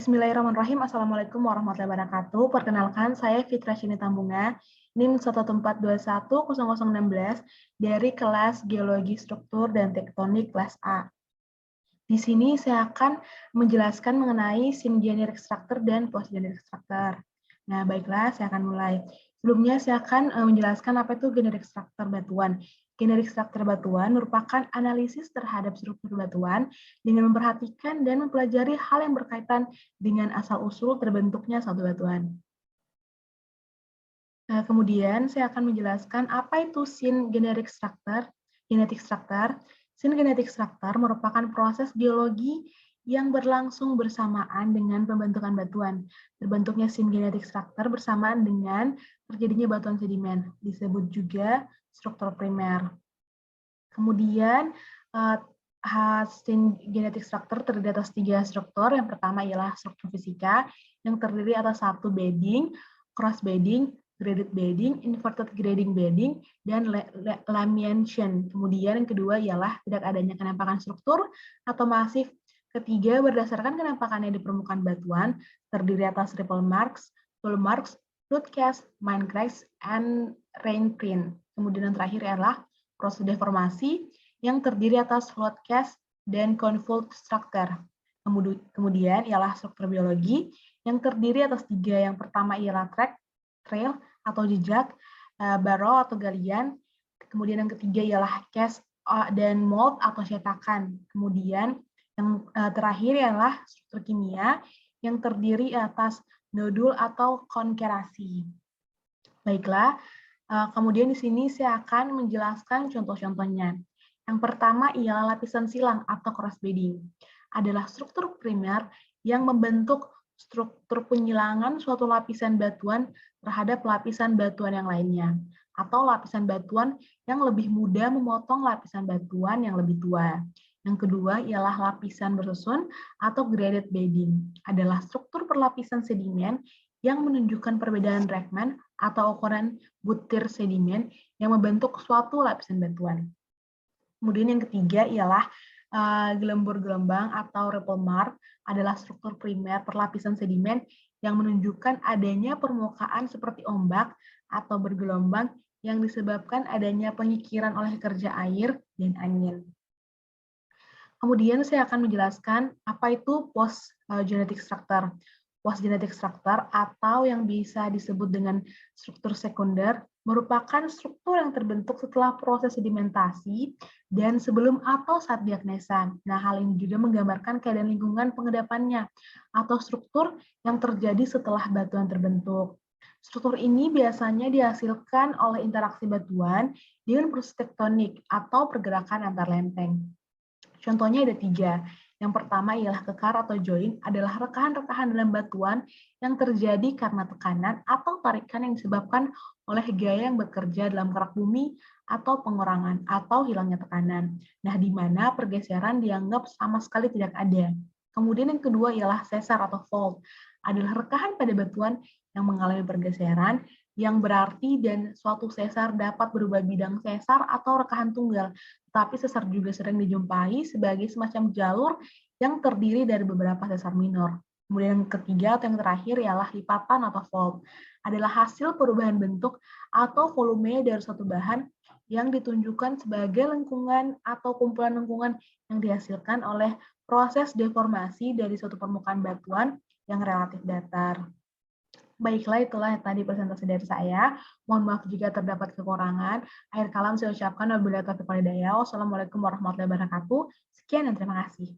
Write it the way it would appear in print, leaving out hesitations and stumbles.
Bismillahirrahmanirrahim. Assalamualaikum warahmatullahi wabarakatuh. Perkenalkan, saya Fitra Shini Tambunga, NIM 142100016 dari kelas Geologi Struktur dan Tektonik kelas A. Di sini saya akan menjelaskan mengenai syngeneric structure dan postgeneric structure. Nah, baiklah, saya akan mulai. Sebelumnya, saya akan menjelaskan apa itu generic structure batuan. Generic structure batuan merupakan analisis terhadap struktur batuan dengan memperhatikan dan mempelajari hal yang berkaitan dengan asal-usul terbentuknya suatu batuan. Nah, kemudian saya akan menjelaskan apa itu syngeneric structure. Genetic structure. Syngenetic structure merupakan proses geologi yang berlangsung bersamaan dengan pembentukan batuan. Terbentuknya syngenetic structure bersamaan dengan terjadinya batuan sedimen, disebut juga struktur primer. Kemudian, syngenetic structure terdiri atas 3 struktur. Yang pertama ialah struktur fisika, yang terdiri atas 1 bedding, cross bedding, graded bedding, inverted grading bedding, dan lamiation. Kemudian yang kedua ialah tidak adanya kenampakan struktur atau masif. Ketiga, berdasarkan kenampakannya di permukaan batuan, terdiri atas ripple marks, tool marks, root cast, mine cracks, and rain print. Kemudian yang terakhir adalah proses deformasi yang terdiri atas float cast dan confold structure. Kemudian ialah struktur biologi yang terdiri atas 3. Yang pertama ialah track, trail atau jejak, burrow atau galian. Kemudian yang ketiga ialah cast dan mold atau cetakan. Kemudian yang terakhir ialah struktur kimia yang terdiri atas nodul atau konkerasi. Baiklah, kemudian di sini saya akan menjelaskan contoh-contohnya. Yang pertama ialah lapisan silang atau cross bedding. Adalah struktur primer yang membentuk struktur penyilangan suatu lapisan batuan terhadap lapisan batuan yang lainnya, atau lapisan batuan yang lebih mudah memotong lapisan batuan yang lebih tua. Yang kedua ialah lapisan bersusun atau graded bedding. Adalah struktur perlapisan sedimen yang menunjukkan perbedaan Rackman atau ukuran butir sedimen yang membentuk suatu lapisan batuan. Kemudian yang ketiga ialah gelembur-gelembang atau ripple mark. Adalah struktur primer perlapisan sedimen yang menunjukkan adanya permukaan seperti ombak atau bergelombang yang disebabkan adanya penyikiran oleh kerja air dan angin. Kemudian saya akan menjelaskan apa itu post-genetic structure. Post-genetic structure atau yang bisa disebut dengan struktur sekunder merupakan struktur yang terbentuk setelah proses sedimentasi dan sebelum atau saat diagnosa. Nah, hal ini juga menggambarkan keadaan lingkungan pengendapannya atau struktur yang terjadi setelah batuan terbentuk. Struktur ini biasanya dihasilkan oleh interaksi batuan dengan proses tektonik atau pergerakan antar lempeng. Contohnya ada 3. Yang pertama ialah kekar atau join, adalah rekahan-rekahan dalam batuan yang terjadi karena tekanan atau tarikan yang disebabkan oleh gaya yang bekerja dalam kerak bumi atau pengurangan atau hilangnya tekanan. Nah, di mana pergeseran dianggap sama sekali tidak ada. Kemudian yang kedua ialah sesar atau fault, adalah rekahan pada batuan yang mengalami pergeseran yang berarti dan suatu sesar dapat berubah bidang sesar atau rekahan tunggal. Tapi sesar juga sering dijumpai sebagai semacam jalur yang terdiri dari beberapa sesar minor. Kemudian yang ketiga atau yang terakhir ialah lipatan atau fault. Adalah hasil perubahan bentuk atau volume dari suatu bahan yang ditunjukkan sebagai lengkungan atau kumpulan lengkungan yang dihasilkan oleh proses deformasi dari suatu permukaan batuan yang relatif datar. Baiklah, itulah tadi presentasi dari saya. Mohon maaf jika terdapat kekurangan. Akhir kalam saya ucapkan wabillahi taufiq wal hidayah. Wassalamualaikum warahmatullahi wabarakatuh. Sekian dan terima kasih.